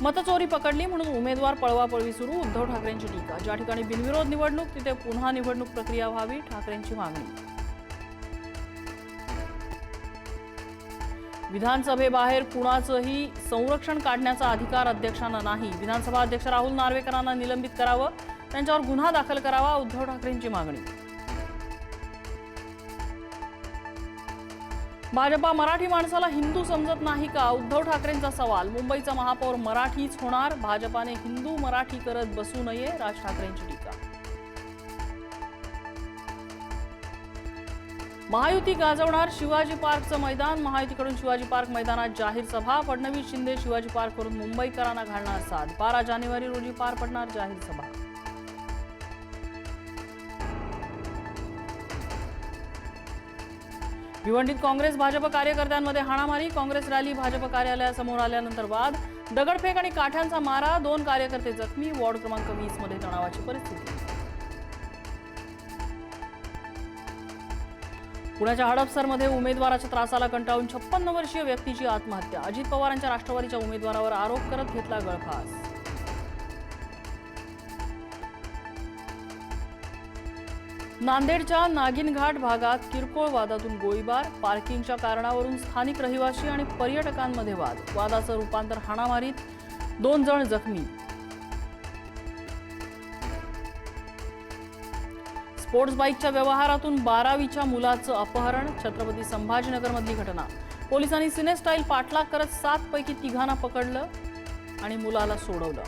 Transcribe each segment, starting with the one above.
मतचोरी पकडली म्हणून उमेदवार पळवापळवी सुरू, उद्धव ठाकरेंची टीका। ज्या ठिकाणी बिनविरोध निवडणूक तिथे पुन्हा निवडणूक प्रक्रिया व्हावी, ठाकरेंची मागणी। विधानसभेबाहेर कुणाचंही संरक्षण काढण्याचा अधिकार अध्यक्षांना नाही। विधानसभा अध्यक्ष राहुल नार्वेकरांना निलंबित करावं, त्यांच्यावर गुन्हा दाखल करावा, उद्धव ठाकरेंची मागणी। भाजपा मराठी माणसाला हिंदू समजत नाही का, उद्धव ठाकरेंचा सवाल। मुंबईचा महापौर मराठीच होणार, भाजपाने हिंदू मराठी करत बसू नये, राज ठाकरेंची टीका। महायुती गाजवणार शिवाजी पार्कचं मैदान, महायुतीकडून शिवाजी पार्क मैदानात जाहीर सभा। फडणवीस शिंदे शिवाजी पार्कवरून मुंबईकरांना घालणार साथ, 12 जानेवारी रोजी पार पडणार जाहीर सभा। भिवंडीत काँग्रेस भाजप कार्यकर्त्यांमध्ये हाणामारी, काँग्रेस रॅली भाजप कार्यालयासमोर आल्यानंतर वाद, दगडफेक आणि काठ्यांचा मारा, 2 कार्यकर्ते जखमी, वॉर्ड क्रमांक 20 मध्ये तणावाची परिस्थिती। पुण्याच्या हडपसरमध्ये उमेदवाराच्या त्रासाला कंटाळून 56 वर्षीय व्यक्तीची आत्महत्या, अजित पवारांच्या राष्ट्रवादीच्या उमेदवारावर आरोप करत घेतला गळफास। नांदेडच्या नागिनघाट भागात किरकोळ वादातून गोळीबार, पार्किंगच्या कारणावरून स्थानिक रहिवासी आणि पर्यटकांमध्ये वाद, वादाचं रूपांतर हाणामारीत, 2 जण जखमी। स्पोर्ट्स बाईकच्या व्यवहारातून 12वीच्या मुलाचं अपहरण, छत्रपती संभाजीनगरमधली घटना। पोलिसांनी सिनेस्टाईल पाठलाग करत 7 पैकी 3घांना पकडलं आणि मुलाला सोडवलं।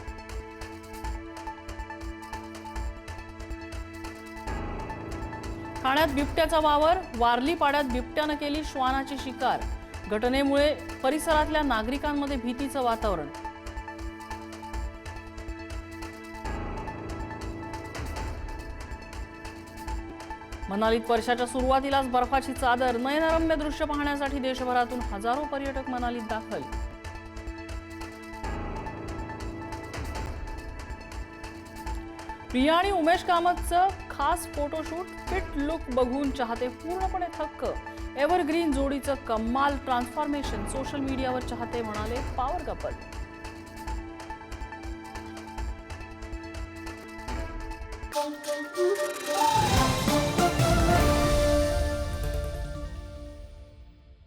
ठाण्यात बिबट्याचा वावर, वारली पाड्यात बिबट्यानं केली श्वानाची शिकार, घटनेमुळे परिसरातल्या नागरिकांमध्ये भीतीचं वातावरण। मनालीत वर्षाच्या सुरुवातीलाच बर्फाची चादर, नयनरम्य दृश्य पाहण्यासाठी देशभरातून हजारो पर्यटक मनालीत दाखल। प्रिया आणि उमेश कामतचं खास फोटोशूट, फिट लुक बघून चाहते पूर्णपणे थक्क, एव्हरग्रीन जोडीचं कमाल ट्रान्सफॉर्मेशन, सोशल मीडियावर चाहते म्हणाले पॉवर कपल।